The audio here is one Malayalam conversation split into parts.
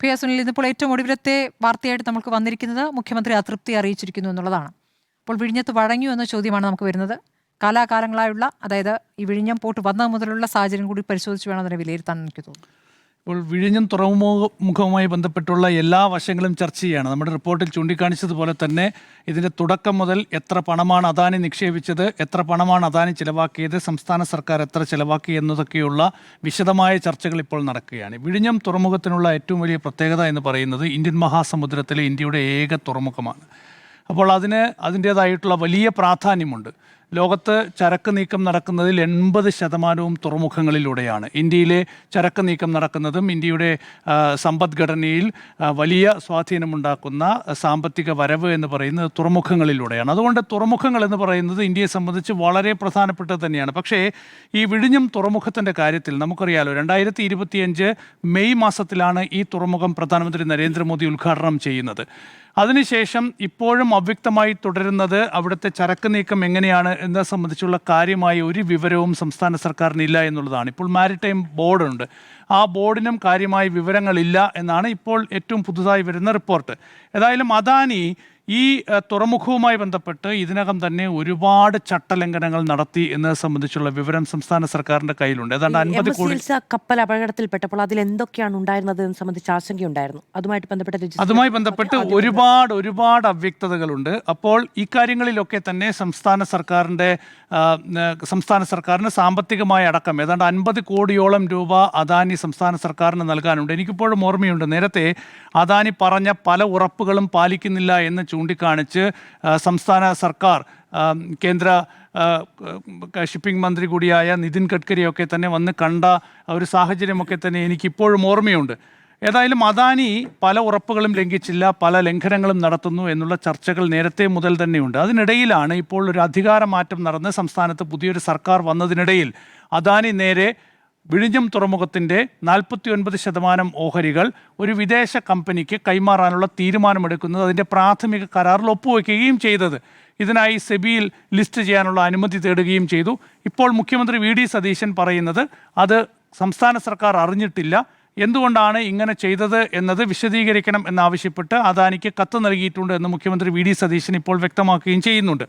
പ്രിയ സുനിൽ, ഇന്നിപ്പോൾ ഏറ്റവും ഒടുവിലത്തെ വാർത്തയായിട്ട് നമുക്ക് വന്നിരിക്കുന്നത് മുഖ്യമന്ത്രി അതൃപ്തി അറിയിച്ചിരിക്കുന്നു എന്നുള്ളതാണ്. അപ്പോൾ വിഴിഞ്ഞത്ത് വഴങ്ങിയോ എന്ന ചോദ്യമാണ് നമുക്ക് വരുന്നത്. കാലാകാലങ്ങളായുള്ള, അതായത് ഈ വിഴിഞ്ഞം പോർട്ട് വന്നത് മുതലുള്ള സാഹചര്യം കൂടി പരിശോധിച്ച് വേണം അതിനെ വിലയിരുത്താൻ എനിക്ക് തോന്നുന്നു. ഇപ്പോൾ വിഴിഞ്ഞം തുറമുഖവുമായി ബന്ധപ്പെട്ടുള്ള എല്ലാ വശങ്ങളും ചർച്ച ചെയ്യുകയാണ്. നമ്മുടെ റിപ്പോർട്ടിൽ ചൂണ്ടിക്കാണിച്ചതുപോലെ തന്നെ ഇതിൻ്റെ തുടക്കം മുതൽ എത്ര പണമാണ് അദാനി നിക്ഷേപിച്ചത്, എത്ര പണമാണ് അദാനി ചിലവാക്കിയത്, സംസ്ഥാന സർക്കാർ എത്ര ചിലവാക്കി എന്നതൊക്കെയുള്ള വിശദമായ ചർച്ചകൾ ഇപ്പോൾ നടക്കുകയാണ്. വിഴിഞ്ഞം തുറമുഖത്തിനുള്ള ഏറ്റവും വലിയ പ്രത്യേകത എന്ന് പറയുന്നത് ഇന്ത്യൻ മഹാസമുദ്രത്തിലെ ഇന്ത്യയുടെ ഏക തുറമുഖമാണ്. അപ്പോൾ അതിൻ്റേതായിട്ടുള്ള വലിയ പ്രാധാന്യമുണ്ട്. ലോകത്ത് ചരക്ക് നീക്കം നടക്കുന്നതിൽ 80% തുറമുഖങ്ങളിലൂടെയാണ്. ഇന്ത്യയിലെ ചരക്ക് നീക്കം നടക്കുന്നതും ഇന്ത്യയുടെ സമ്പദ്ഘടനയിൽ വലിയ സ്വാധീനമുണ്ടാക്കുന്ന സാമ്പത്തിക വരവ് എന്ന് പറയുന്നത് തുറമുഖങ്ങളിലൂടെയാണ്. അതുകൊണ്ട് തുറമുഖങ്ങൾ എന്ന് പറയുന്നത് ഇന്ത്യയെ സംബന്ധിച്ച് വളരെ പ്രധാനപ്പെട്ടത് തന്നെയാണ്. പക്ഷേ ഈ വിഴിഞ്ഞം തുറമുഖത്തിൻ്റെ കാര്യത്തിൽ നമുക്കറിയാലോ, 2025 മെയ് മാസത്തിലാണ് ഈ തുറമുഖം പ്രധാനമന്ത്രി നരേന്ദ്രമോദി ഉദ്ഘാടനം ചെയ്യുന്നത്. അതിനുശേഷം ഇപ്പോഴും അവ്യക്തമായി തുടരുന്നത് അവിടുത്തെ ചരക്ക് നീക്കം എങ്ങനെയാണ് എന്നത് സംബന്ധിച്ചുള്ള കാര്യമായ ഒരു വിവരവും സംസ്ഥാന സർക്കാരിനില്ല എന്നുള്ളതാണ്. ഇപ്പോൾ മാരിടൈം ബോർഡുണ്ട്, ആ ബോർഡിനും കാര്യമായ വിവരങ്ങളില്ല എന്നാണ് ഇപ്പോൾ ഏറ്റവും പുതുതായി വരുന്ന റിപ്പോർട്ട്. ഏതായാലും അദാനി ഈ തുറമുഖവുമായി ബന്ധപ്പെട്ട് ഇതിനകം തന്നെ ഒരുപാട് ചട്ടലംഘനങ്ങൾ നടത്തി എന്നത് സംബന്ധിച്ചുള്ള വിവരം സംസ്ഥാന സർക്കാരിന്റെ കയ്യിലുണ്ട്. ഏതാണ്ട് 50 കോടി കപ്പൽ അപകടത്തിൽപ്പെട്ടപ്പോൾ അതിൽ എന്തൊക്കെയാണ് ഉണ്ടായിരുന്നത് എന്ന് സംബന്ധിച്ച് ആശങ്കയുണ്ടായിരുന്നു. അതുമായി ബന്ധപ്പെട്ട് ഒരുപാട് അവ്യക്തതകളുണ്ട്. അപ്പോൾ ഇക്കാര്യങ്ങളിലൊക്കെ തന്നെ സംസ്ഥാന സർക്കാരിന് സാമ്പത്തികമായ അടക്കം ഏതാണ്ട് 50 കോടിയോളം രൂപ അദാനി സംസ്ഥാന സർക്കാരിന് നൽകാനുണ്ട്. എനിക്കിപ്പോഴും ഓർമ്മയുണ്ട്, നേരത്തെ അദാനി പറഞ്ഞ പല ഉറപ്പുകളും പാലിക്കുന്നില്ല എന്ന് ചൂണ്ടിക്കാണിച്ച് സംസ്ഥാന സർക്കാർ കേന്ദ്ര ഷിപ്പിംഗ് മന്ത്രി കൂടിയായ നിതിൻ ഗഡ്കരിയൊക്കെ തന്നെ വന്ന് കണ്ട ഒരു സാഹചര്യമൊക്കെ തന്നെ എനിക്കിപ്പോഴും ഓർമ്മയുണ്ട്. ഏതായാലും അദാനി പല ഉറപ്പുകളും ലംഘിച്ചില്ല, പല ലംഘനങ്ങളും നടത്തുന്നു എന്നുള്ള ചർച്ചകൾ നേരത്തെ മുതൽ തന്നെയുണ്ട്. അതിനിടയിലാണ് ഇപ്പോൾ ഒരു അധികാരമാറ്റം നടന്ന് സംസ്ഥാനത്ത് പുതിയൊരു സർക്കാർ വന്നതിനിടയിൽ അദാനി നേരെ വിഴിഞ്ഞം തുറമുഖത്തിൻ്റെ 49% ഓഹരികൾ ഒരു വിദേശ കമ്പനിക്ക് കൈമാറാനുള്ള തീരുമാനമെടുക്കുന്നത് അതിൻ്റെ പ്രാഥമിക കരാറിൽ ഒപ്പുവെക്കുകയും ചെയ്തത്. ഇതിനായി സെബിയിൽ ലിസ്റ്റ് ചെയ്യാനുള്ള അനുമതി തേടുകയും ചെയ്തു. ഇപ്പോൾ മുഖ്യമന്ത്രി വി.ഡി. സതീശൻ പറയുന്നത് അത് സംസ്ഥാന സർക്കാർ അറിഞ്ഞിട്ടില്ല, എന്തുകൊണ്ടാണ് ഇങ്ങനെ ചെയ്തത് എന്നത് വിശദീകരിക്കണം എന്നാവശ്യപ്പെട്ട് അദാനിക്ക് കത്ത് നൽകിയിട്ടുണ്ട് എന്ന് മുഖ്യമന്ത്രി വി.ഡി. സതീശൻ ഇപ്പോൾ വ്യക്തമാക്കുകയും ചെയ്യുന്നുണ്ട്.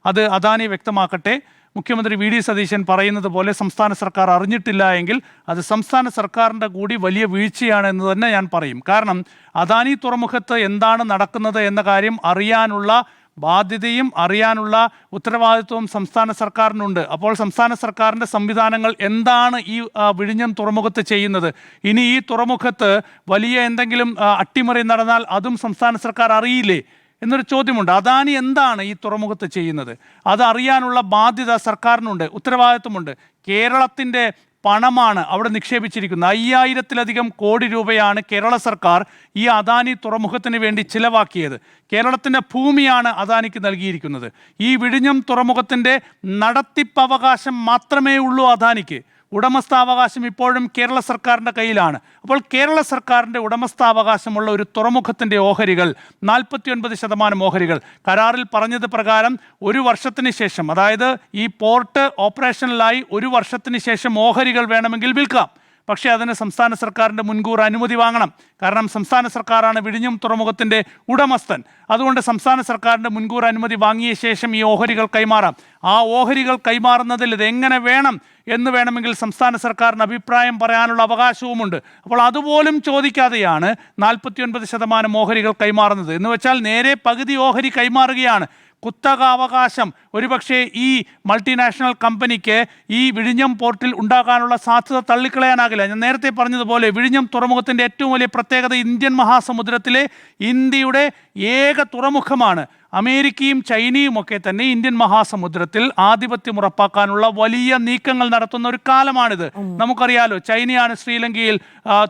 അത് അദാനി വ്യക്തമാക്കട്ടെ. മുഖ്യമന്ത്രി വി.ഡി. സതീശൻ പറയുന്നത് പോലെ സംസ്ഥാന സർക്കാർ അറിഞ്ഞിട്ടില്ല എങ്കിൽ അത് സംസ്ഥാന സർക്കാരിൻ്റെ കൂടി വലിയ വീഴ്ചയാണ് എന്ന് തന്നെ ഞാൻ പറയും. കാരണം അദാനി തുറമുഖത്ത് എന്താണ് നടക്കുന്നത് എന്ന കാര്യം അറിയാനുള്ള ബാധ്യതയും അറിയാനുള്ള ഉത്തരവാദിത്വവും സംസ്ഥാന സർക്കാരിനുണ്ട്. അപ്പോൾ സംസ്ഥാന സർക്കാരിൻ്റെ സംവിധാനങ്ങൾ എന്താണ് ഈ വിഴിഞ്ഞം തുറമുഖത്ത് ചെയ്യുന്നത്? ഇനി ഈ തുറമുഖത്ത് വലിയ എന്തെങ്കിലും അട്ടിമറി നടന്നാൽ അതും സംസ്ഥാന സർക്കാർ അറിയില്ലേ എന്നൊരു ചോദ്യമുണ്ട്. അദാനി എന്താണ് ഈ തുറമുഖത്ത് ചെയ്യുന്നത്? അത് അറിയാനുള്ള ബാധ്യത സർക്കാരിനുണ്ട്, ഉത്തരവാദിത്വമുണ്ട്. കേരളത്തിൻ്റെ പണമാണ് അവിടെ നിക്ഷേപിച്ചിരിക്കുന്നത്. 5000-ലധികം കോടി രൂപയാണ് കേരള സർക്കാർ ഈ അദാനി തുറമുഖത്തിന് വേണ്ടി ചിലവാക്കിയത്. കേരളത്തിൻ്റെ ഭൂമിയാണ് അദാനിക്ക് നൽകിയിരിക്കുന്നത്. ഈ വിഴിഞ്ഞം തുറമുഖത്തിൻ്റെ നടത്തിപ്പവകാശം മാത്രമേ ഉള്ളൂ അദാനിക്ക്. ഉടമസ്ഥാവകാശം ഇപ്പോഴും കേരള സർക്കാരിൻ്റെ കയ്യിലാണ്. അപ്പോൾ കേരള സർക്കാരിൻ്റെ ഉടമസ്ഥാവകാശമുള്ള ഒരു തുറമുഖത്തിൻ്റെ ഓഹരികൾ 49% ഓഹരികൾ കരാറിൽ പറഞ്ഞത് പ്രകാരം ഒരു വർഷത്തിന് ശേഷം, അതായത് ഈ പോർട്ട് ഓപ്പറേഷനിലായി ഒരു വർഷത്തിന് ശേഷം ഓഹരികൾ വേണമെങ്കിൽ വിൽക്കാം. പക്ഷേ അതിന് സംസ്ഥാന സർക്കാരിൻ്റെ മുൻകൂർ അനുമതി വാങ്ങണം. കാരണം സംസ്ഥാന സർക്കാരാണ് വിഴിഞ്ഞം തുറമുഖത്തിൻ്റെ ഉടമസ്ഥൻ. അതുകൊണ്ട് സംസ്ഥാന സർക്കാരിൻ്റെ മുൻകൂർ അനുമതി വാങ്ങിയ ശേഷം ഈ ഓഹരികൾ കൈമാറാം. ആ ഓഹരികൾ കൈമാറുന്നതിൽ ഇതെങ്ങനെ വേണം എന്ന് വേണമെങ്കിൽ സംസ്ഥാന സർക്കാരിന് അഭിപ്രായം പറയാനുള്ള അവകാശവുമുണ്ട്. അപ്പോൾ അതുപോലും ചോദിക്കാതെയാണ് 49% ഓഹരികൾ കൈമാറുന്നത്. എന്ന് വെച്ചാൽ നേരെ പകുതി ഓഹരി കൈമാറുകയാണ്. കുത്തകാവകാശം ഒരുപക്ഷെ ഈ മൾട്ടിനാഷണൽ കമ്പനിക്ക് ഈ വിഴിഞ്ഞം പോർട്ടിൽ ഉണ്ടാകാനുള്ള സാധ്യത തള്ളിക്കളയാനാകില്ല. ഞാൻ നേരത്തെ പറഞ്ഞതുപോലെ വിഴിഞ്ഞം തുറമുഖത്തിൻ്റെ ഏറ്റവും വലിയ പ്രത്യേകത ഇന്ത്യൻ മഹാസമുദ്രത്തിലെ ഇന്ത്യയുടെ ഏക തുറമുഖമാണ്. അമേരിക്കയും ചൈനയും ഒക്കെ തന്നെ ഇന്ത്യൻ മഹാസമുദ്രത്തിൽ ആധിപത്യം ഉറപ്പാക്കാനുള്ള വലിയ നീക്കങ്ങൾ നടത്തുന്ന ഒരു കാലമാണിത്. നമുക്കറിയാലോ, ചൈനയാണ് ശ്രീലങ്കയിൽ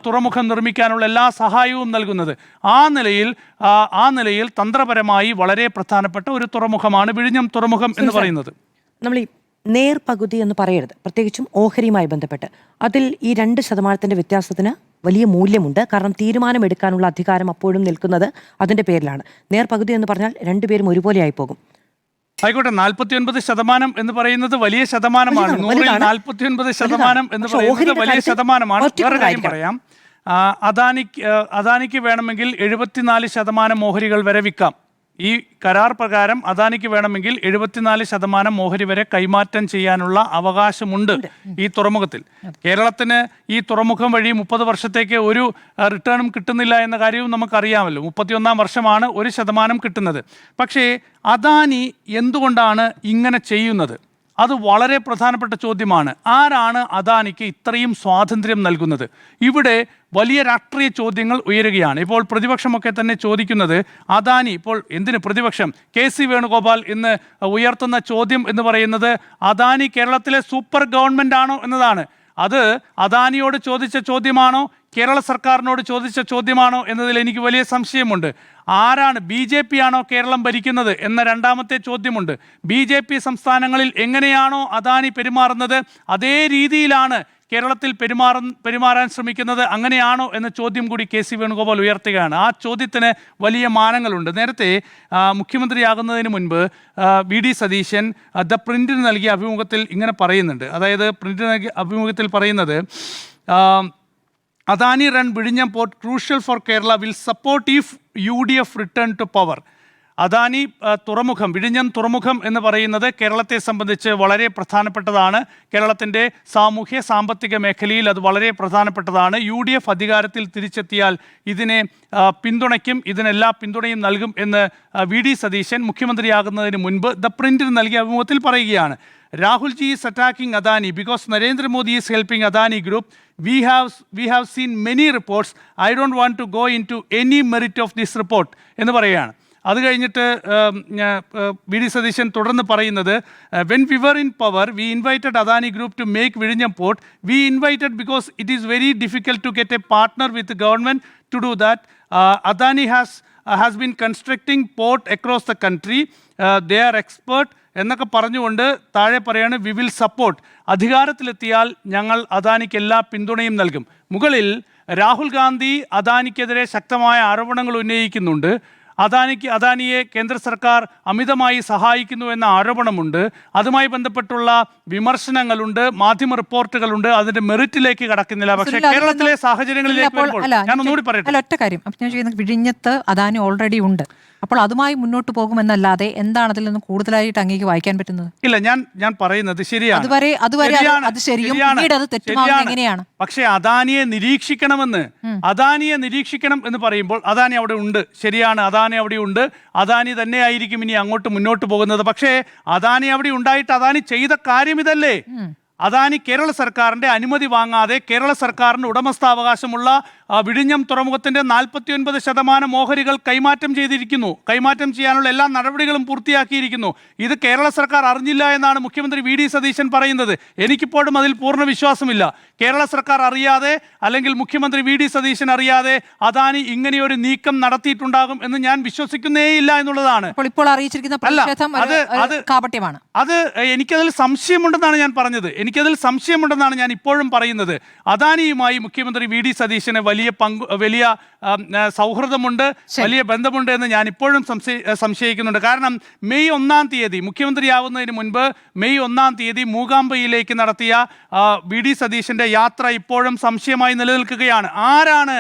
തുറമുഖം നിർമ്മിക്കാനുള്ള എല്ലാ സഹായവും നൽകുന്നത്. ആ നിലയിൽ തന്ത്രപരമായി വളരെ പ്രധാനപ്പെട്ട ഒരു തുറമുഖമാണ് വിഴിഞ്ഞം തുറമുഖം എന്ന് പറയുന്നത്. നമ്മൾ ഈ നേർപകുതി എന്ന് പറയരുത്, പ്രത്യേകിച്ചും ഓഹരിയുമായി ബന്ധപ്പെട്ട് അതിൽ ഈ 2% വ്യത്യാസത്തിന് വലിയ മൂല്യമുണ്ട്. കാരണം തീരുമാനമെടുക്കാനുള്ള അധികാരം അപ്പോഴും നിൽക്കുന്നത് അതിൻ്റെ പേരിലാണ്. നേർപകുതി എന്ന് പറഞ്ഞാൽ രണ്ടുപേരും ഒരുപോലെ ആയി പോകും. ആയിക്കോട്ടെ, 49% എന്ന് പറയുന്നത് വലിയ ശതമാനമാണ്. 100-ൽ 49% എന്ന് പറയുന്നത് വലിയ ശതമാനമാണ്. വേറെ കാര്യം പറയാം, അദാനിക്ക് വേണമെങ്കിൽ 74% ഓഹരികൾ വരെ വിൽക്കാം. ഈ കരാർ പ്രകാരം അദാനിക്ക് വേണമെങ്കിൽ 74% ഓഹരി വരെ കൈമാറ്റം ചെയ്യാനുള്ള അവകാശമുണ്ട് ഈ തുറമുഖത്തിൽ. കേരളത്തിന് ഈ തുറമുഖം വഴി 30 വർഷത്തേക്ക് ഒരു റിട്ടേണും കിട്ടുന്നില്ല എന്ന കാര്യവും നമുക്കറിയാമല്ലോ. 31-ാം വർഷമാണ് 1% കിട്ടുന്നത്. പക്ഷേ അദാനി എന്തുകൊണ്ടാണ് ഇങ്ങനെ ചെയ്യുന്നത്? അത് വളരെ പ്രധാനപ്പെട്ട ചോദ്യമാണ്. ആരാണ് അദാനിക്ക് ഇത്രയും സ്വാതന്ത്ര്യം നൽകുന്നത്? ഇവിടെ വലിയ രാഷ്ട്രീയ ചോദ്യങ്ങൾ ഉയരുകയാണ്. ഇപ്പോൾ പ്രതിപക്ഷമൊക്കെ തന്നെ ചോദിക്കുന്നത് അദാനി, ഇപ്പോൾ എന്തിന് പ്രതിപക്ഷം, KC വേണുഗോപാൽ ഇന്ന് ഉയർത്തുന്ന ചോദ്യം എന്ന് പറയുന്നത് അദാനി കേരളത്തിലെ സൂപ്പർ ഗവൺമെൻറ് ആണോ എന്നതാണ്. അത് അദാനിയോട് ചോദിച്ച ചോദ്യമാണോ കേരള സർക്കാരിനോട് ചോദിച്ച ചോദ്യമാണോ എന്നതിൽ എനിക്ക് വലിയ സംശയമുണ്ട്. ആരാണ്, BJP ആണോ കേരളം ഭരിക്കുന്നത് എന്ന രണ്ടാമത്തെ ചോദ്യമുണ്ട്. BJP സംസ്ഥാനങ്ങളിൽ എങ്ങനെയാണോ അദാനി പെരുമാറുന്നത് അതേ രീതിയിലാണ് കേരളത്തിൽ പെരുമാറാൻ ശ്രമിക്കുന്നത്, അങ്ങനെയാണോ എന്ന ചോദ്യം കൂടി KC വേണുഗോപാൽ ഉയർത്തുകയാണ്. ആ ചോദ്യത്തിന് വലിയ മാനങ്ങളുണ്ട്. നേരത്തെ മുഖ്യമന്ത്രിയാകുന്നതിന് മുൻപ് VD സതീശൻ ദ പ്രിന്റിന് നൽകിയ അഭിമുഖത്തിൽ ഇങ്ങനെ പറയുന്നുണ്ട്. അതായത് പ്രിന്റിന് നൽകിയ അഭിമുഖത്തിൽ പറയുന്നത് Adani run Vizhinjam port crucial for Kerala will support if UDF return to power. Adani തുറമുഖം, വിഴിഞ്ഞം തുറമുഖം എന്ന് പറയുന്നത് കേരളത്തെ സംബന്ധിച്ച് വളരെ പ്രധാനപ്പെട്ടതാണ്. കേരളത്തിൻ്റെ സാമൂഹ്യ സാമ്പത്തിക മേഖലയിൽ അത് വളരെ പ്രധാനപ്പെട്ടതാണ്. UDF അധികാരത്തിൽ തിരിച്ചെത്തിയാൽ ഇതിനെ പിന്തുണയ്ക്കും, ഇതിനെല്ലാ പിന്തുണയും നൽകും എന്ന് VD സതീശൻ മുഖ്യമന്ത്രിയാകുന്നതിന് മുൻപ് ദ പ്രിന്റിന് നൽകിയ അഭിമുഖത്തിൽ പറയുകയാണ്. Rahulji is attacking Adani because Narendra Modi is helping Adani Group. We have seen many reports. I don't want to go into any merit of this report എന്ന് പറയുകയാണ്. അത് കഴിഞ്ഞിട്ട് VD സതീശൻ തുടർന്ന് പറയുന്നത് when we were in power we invited Adani Group to make Vizhinjam port. We invited because it is very difficult to get a partner with the government to do that. Adani has been constructing port across the country. They are expert എന്നൊക്കെ പറഞ്ഞുകൊണ്ട് താഴെ പറയാണ് വി വിൽ സപ്പോർട്ട്. അധികാരത്തിലെത്തിയാൽ ഞങ്ങൾ അദാനിക്ക് എല്ലാ പിന്തുണയും നൽകും. മുകളിൽ രാഹുൽ ഗാന്ധി അദാനിക്കെതിരെ ശക്തമായ ആരോപണങ്ങൾ ഉന്നയിക്കുന്നുണ്ട്. അദാനിയെ കേന്ദ്ര സർക്കാർ അമിതമായി സഹായിക്കുന്നു എന്ന ആരോപണമുണ്ട്. അതുമായി ബന്ധപ്പെട്ടുള്ള വിമർശനങ്ങളുണ്ട്, മാധ്യമ റിപ്പോർട്ടുകളുണ്ട്. അതിന്റെ മെറിറ്റിലേക്ക് കടക്കുന്നില്ല. പക്ഷേ കേരളത്തിലെ സാഹചര്യങ്ങളിലേക്ക് ഞാൻ ഒന്നുകൂടി പറയട്ടെ. ഒറ്റ കാര്യം, അപ്പം ഞാൻ ചെയ്യുന്നത് വിഴിഞ്ഞത്ത് അദാനി ഓൾറെഡി ഉണ്ട്. അപ്പോൾ അതുമായി മുന്നോട്ട് പോകുമെന്നല്ലാതെ എന്താണ് അതിൽ നിന്ന് കൂടുതലായിട്ട് അങ്ങേക്ക് വായിക്കാൻ പറ്റുന്നത്? ഇല്ല, ഞാൻ പറയുന്നത് ശരിയാണ്. അതുവരെ അത് ശരിയും പിന്നീട് അത് തെറ്റുമാവുന്നത് എങ്ങനെയാണ്? പക്ഷേ അദാനിയെ നിരീക്ഷിക്കണം എന്ന് പറയുമ്പോൾ അദാനി അവിടെ ഉണ്ട്. ശരിയാണ്, അദാനി അവിടെ ഉണ്ട്. അദാനി തന്നെ ആയിരിക്കും ഇനി അങ്ങോട്ട് മുന്നോട്ട് പോകുന്നത്. പക്ഷേ അദാനി അവിടെ ഉണ്ടായിട്ട് അദാനി ചെയ്ത കാര്യം ഇതല്ലേ? അദാനി കേരള സർക്കാരിൻ്റെ അനുമതി വാങ്ങാതെ കേരള സർക്കാരിന് ഉടമസ്ഥാവകാശമുള്ള വിഴിഞ്ഞം തുറമുഖത്തിൻ്റെ 49% ഓഹരികൾ കൈമാറ്റം ചെയ്തിരിക്കുന്നു. കൈമാറ്റം ചെയ്യാനുള്ള എല്ലാ നടപടികളും പൂർത്തിയാക്കിയിരിക്കുന്നു. ഇത് കേരള സർക്കാർ അറിഞ്ഞില്ല എന്നാണ് മുഖ്യമന്ത്രി VD സതീശൻ പറയുന്നത്. എനിക്കിപ്പോഴും അതിൽ പൂർണ്ണ വിശ്വാസമില്ല. കേരള സർക്കാർ അറിയാതെ അല്ലെങ്കിൽ മുഖ്യമന്ത്രി VD സതീശൻ അറിയാതെ അദാനി ഇങ്ങനെയൊരു നീക്കം നടത്തിയിട്ടുണ്ടാകും എന്ന് ഞാൻ വിശ്വസിക്കുന്നേയില്ല എന്നുള്ളതാണ്. ഇപ്പോൾ അറിയിച്ചിരിക്കുന്ന കാപട്യമാണ്. അത് എനിക്കതിൽ സംശയമുണ്ടെന്നാണ് ഞാൻ പറഞ്ഞത്. എനിക്കതിൽ സംശയമുണ്ടെന്നാണ് ഞാൻ ഇപ്പോഴും പറയുന്നത്. അദാനിയുമായി മുഖ്യമന്ത്രി VD സതീശന് വലിയ സൗഹൃദമുണ്ട്, വലിയ ബന്ധമുണ്ട് എന്ന് ഞാൻ ഇപ്പോഴും സംശയിക്കുന്നുണ്ട്. കാരണം മെയ് 1-ാം തീയതി മുഖ്യമന്ത്രിയാവുന്നതിന് മുൻപ് മെയ് 1-ാം തീയതി മൂകാംബികയിലേക്ക് നടത്തിയ VD സതീശൻ്റെ യാത്ര ഇപ്പോഴും സംശയമായി നിലനിൽക്കുകയാണ്. ആരാണ്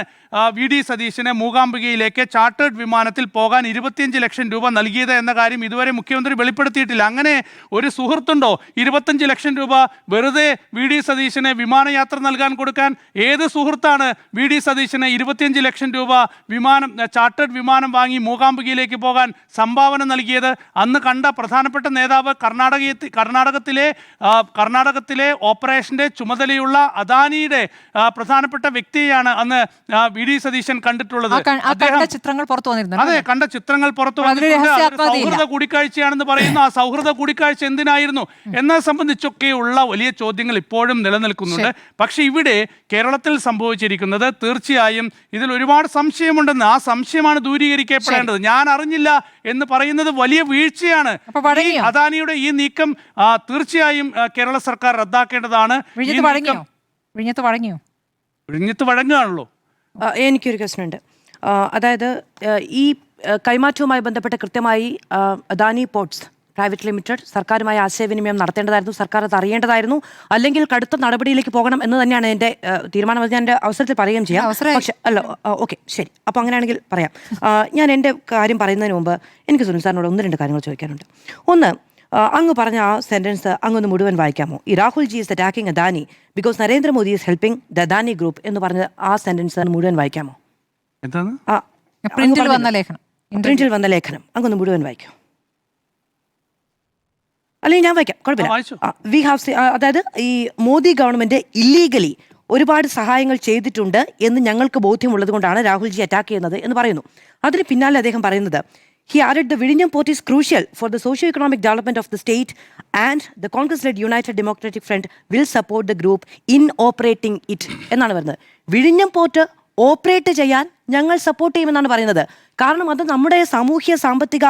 VD സതീശന് മൂകാംബികയിലേക്ക് ചാർട്ടേഡ് വിമാനത്തിൽ പോകാൻ 25 ലക്ഷം രൂപ നൽകിയത് എന്ന കാര്യം ഇതുവരെ മുഖ്യമന്ത്രി വെളിപ്പെടുത്തിയിട്ടില്ല. അങ്ങനെ ഒരു സുഹൃത്തുണ്ടോ 25 ലക്ഷം രൂപ വെറുതെ VD സതീശന് വിമാനയാത്ര നൽകാൻ കൊടുക്കാൻ? ഏത് സുഹൃത്താണ് VD സതീശന് 25 ലക്ഷം രൂപ ചാർട്ടേഡ് വിമാനം വാങ്ങി മൂകാംബികയിലേക്ക് പോകാൻ സംഭാവന നൽകിയത്? അന്ന് കണ്ട പ്രധാനപ്പെട്ട നേതാവ് കർണാടകത്തിലെ ഓപ്പറേഷന്റെ ചുമതലയുള്ള അദാനിയുടെ പ്രധാനപ്പെട്ട വ്യക്തിയാണ് അന്ന് VD സതീശൻ കണ്ടിട്ടുള്ളത്. ചിത്രങ്ങൾ പുറത്തു വന്നിരുന്നു. അതെ, കണ്ട ചിത്രങ്ങൾ പുറത്തു വന്നിട്ടുണ്ട്. സൗഹൃദ കൂടിക്കാഴ്ചയാണെന്ന് പറയുന്നു. ആ സൗഹൃദ കൂടിക്കാഴ്ച എന്തിനായിരുന്നു എന്നെ സംബന്ധിച്ചൊക്കെയുള്ള വലിയ ചോദ്യങ്ങൾ ഇപ്പോഴും നിലനിൽക്കുന്നുണ്ട്. പക്ഷെ ഇവിടെ കേരളത്തിൽ സംഭവിച്ചിരിക്കുന്നത് തീർച്ചയായും ഇതിൽ ഒരുപാട് സംശയമുണ്ടെന്ന്. ആ സംശയമാണ് ദൂരീകരിക്കപ്പെടേണ്ടത്. ഞാൻ അറിഞ്ഞില്ല എന്ന് പറയുന്നത് വലിയ വീഴ്ചയാണ്. അദാനിയുടെ ഈ നീക്കം തീർച്ചയായും കേരള സർക്കാർ റദ്ദാക്കേണ്ടതാണ്. വിഴിഞ്ഞത്ത് വഴങ്ങുകയാണല്ലോ. എനിക്കൊരു ക്വസ്റ്റ്യനുണ്ട്. അതായത് ഈ കൈമാറ്റവുമായി ബന്ധപ്പെട്ട് കൃത്യമായി അദാനി പോർട്സ് പ്രൈവറ്റ് ലിമിറ്റഡ് സർക്കാരുമായി ആശയവിനിമയം നടത്തേണ്ടതായിരുന്നു, സർക്കാർ അത് അറിയേണ്ടതായിരുന്നു, അല്ലെങ്കിൽ കടുത്ത നടപടിയിലേക്ക് പോകണം എന്ന് തന്നെയാണ് എൻ്റെ തീരുമാനം. അത് ഞാൻ എൻ്റെ അവസരത്തിൽ പറയുകയും ചെയ്യാം. പക്ഷേ അല്ല, ഓക്കെ ശരി, അപ്പോൾ അങ്ങനെയാണെങ്കിൽ പറയാം. ഞാൻ എൻ്റെ കാര്യം പറയുന്നതിന് മുമ്പ് എനിക്ക് സുനിൽ സാറിനോട് 1-2 കാര്യങ്ങൾ ചോദിക്കാനുണ്ട്. ഒന്ന്, അങ്ങ് പറഞ്ഞ ആ സെന്റൻസ് അങ്ങൊന്ന് മുഴുവൻ വായിക്കാമോ? ഈ Rahul G is attacking Adani because Narendra Modi is helping the Adani group എന്ന് പറഞ്ഞ ആ സെന്റൻസ് മുഴുവൻ വായിക്കാമോ? എന്താണ് പ്രിന്റിൽ വന്ന ലേഖനം? പ്രിന്റിൽ വന്ന ലേഖനം അങ്ങൊന്ന് മുഴുവൻ വായിക്കാം. അല്ലെങ്കിൽ ഞാൻ വായിക്കാം, കുഴപ്പമില്ല. വി ഹാവ്, അതായത് ഈ മോദി ഗവൺമെന്റ് ഇല്ലീഗലി ഒരുപാട് സഹായങ്ങൾ ചെയ്തിട്ടുണ്ട് എന്ന് ഞങ്ങൾക്ക് ബോധ്യമുള്ളത് കൊണ്ടാണ് രാഹുൽജി അറ്റാക്ക് ചെയ്യുന്നത് എന്ന് പറയുന്നു. അതിന് പിന്നാലെ അദ്ദേഹം പറയുന്നത്, he added the Vizhinjam port is crucial for the socio-economic development of the state and the Congress-led United Democratic Front will support the group in operating it എന്നാണ് പറയുന്നത്. വിഴിഞ്ഞം പോർട്ട് ഓപ്പറേറ്റ് ചെയ്യാൻ ഞങ്ങൾ സപ്പോർട്ട് ചെയ്യുമെന്നാണ് പറയുന്നത്. കാരണം അത് നമ്മുടെ സാമൂഹ്യ സാമ്പത്തിക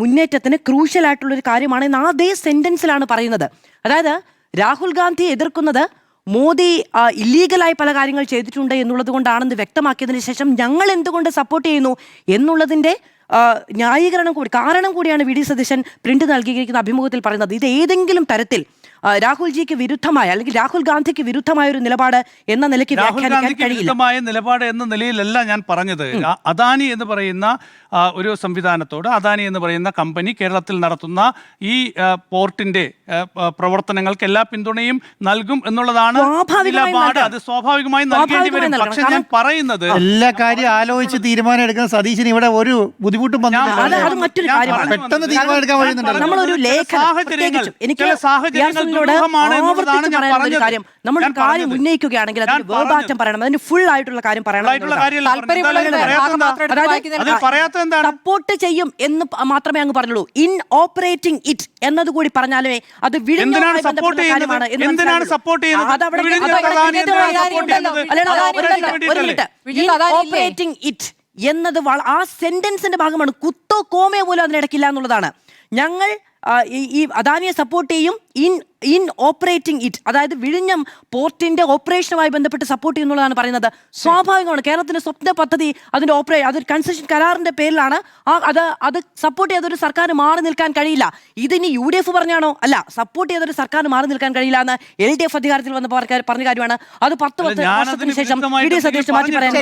മുന്നേറ്റത്തിന് ക്രൂഷ്യൽ ആയിട്ടുള്ളൊരു കാര്യമാണ് എന്ന് അതേ സെന്റൻസിലാണ് പറയുന്നത്. അതായത് രാഹുൽ ഗാന്ധി എതിർക്കുന്നത് മോദി ഇല്ലീഗലായി പല കാര്യങ്ങൾ ചെയ്തിട്ടുണ്ട് എന്നുള്ളത് കൊണ്ടാണെന്ന് വ്യക്തമാക്കിയതിന് ശേഷം ഞങ്ങൾ എന്തുകൊണ്ട് സപ്പോർട്ട് ചെയ്യുന്നു എന്നുള്ളതിൻ്റെ ന്യായീകരണം കൂടി, കാരണം കൂടിയാണ് വി ഡി സതീശൻ പ്രിന്റ് നൽകിയിരിക്കുന്ന അഭിമുഖത്തിൽ പറയുന്നത്. ഇത് ഏതെങ്കിലും തരത്തിൽ രാഹുൽജിക്ക് വിരുദ്ധമായ അല്ലെങ്കിൽ രാഹുൽ ഗാന്ധിക്ക് വിരുദ്ധമായ ഒരു നിലപാട് എന്ന നിലയ്ക്ക് വ്യാഖ്യാനിക്കാൻ കഴിയില്ല. വിരുദ്ധമായ നിലപാട് എന്ന നിലയിലല്ല ഞാൻ പറഞ്ഞത്. അദാനി എന്ന് പറയുന്ന ഒരു സംവിധാനത്തോട്, അദാനി എന്ന് പറയുന്ന കമ്പനി കേരളത്തിൽ നടത്തുന്ന ഈ പോർട്ടിന്റെ പ്രവർത്തനങ്ങൾക്ക് എല്ലാ പിന്തുണയും നൽകും എന്നുള്ളതാണ് നിലപാട്. അത് സ്വാഭാവികമായി നൽകേണ്ടി വരും. പക്ഷെ ഞാൻ പറയുന്നത് എല്ലാ കാര്യം ആലോചിച്ച് തീരുമാനം എടുക്കുന്ന സതീശന് ഇവിടെ ഒരു ബുദ്ധിമുട്ടും മറ്റൊരു കാര്യമാണ്. പെട്ടെന്ന് തീരുമാനം എടുക്കാൻ വഴിയുന്നുണ്ടല്ലോ. നമ്മളൊരു ലേഖനം, എനിക്ക് നമ്മൾ കാര്യം ഉന്നയിക്കുകയാണെങ്കിൽ അതിന് വേർബാറ്റം പറയണം, അതിന് ഫുൾ ആയിട്ടുള്ള കാര്യം പറയണം. സപ്പോർട്ട് ചെയ്യും എന്ന് മാത്രമേ അങ്ങ് പറഞ്ഞുള്ളൂ. ഇൻ ഓപ്പറേറ്റിംഗ് ഇറ്റ് എന്നത് കൂടി പറഞ്ഞാലേ അത് വിഴിഞ്ഞുമായി ബന്ധപ്പെട്ട കാര്യമാണ്. ഓപ്പറേറ്റിംഗ് ഇറ്റ് എന്നത് ആ സെന്റൻസിന്റെ ഭാഗമാണ്. കുത്തോ കോമയോ പോലും അതിനിടയ്ക്കില്ല എന്നുള്ളതാണ്. ഞങ്ങൾ ഈ അദാനിയെ സപ്പോർട്ട് ചെയ്യും ഇൻ ഓപ്പറേറ്റിംഗ് ഇറ്റ്, അതായത് വിഴിഞ്ഞം പോർട്ടിന്റെ ഓപ്പറേഷനുമായി ബന്ധപ്പെട്ട് സപ്പോർട്ട് ചെയ്യുന്നുള്ളതാണ് പറയുന്നത്. സ്വാഭാവികമാണ്, കേരളത്തിന്റെ സ്വപ്ന പദ്ധതി അതിന്റെ അതൊരു കൺസെഷൻ കരാറിന്റെ പേരിലാണ്. അത് സപ്പോർട്ട് ചെയ്തൊരു സർക്കാർ മാറി നിൽക്കാൻ കഴിയില്ല. ഇതിനി UDF പറഞ്ഞാണോ? അല്ല, സപ്പോർട്ട് ചെയ്തൊരു സർക്കാർ മാറി നിൽക്കാൻ കഴിയില്ല എന്ന് LDF അധികാരത്തിൽ വന്ന് പറഞ്ഞ കാര്യമാണ്. അത് 10 വർഷത്തിന് ശേഷം വി ഡി സതീശൻ മാറ്റി പറയാൻ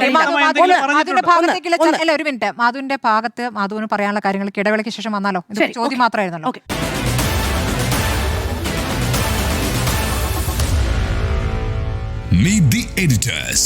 ഒരു മിനിറ്റ്, മാധുവിന്റെ ഭാഗത്ത് മാധുവിന് പറയാനുള്ള കാര്യങ്ങൾക്ക് ഇടവേളയ്ക്ക് ശേഷം വന്നാലോ? ചോദ്യം മാത്രമായിരുന്നല്ലോ. Meet the editors.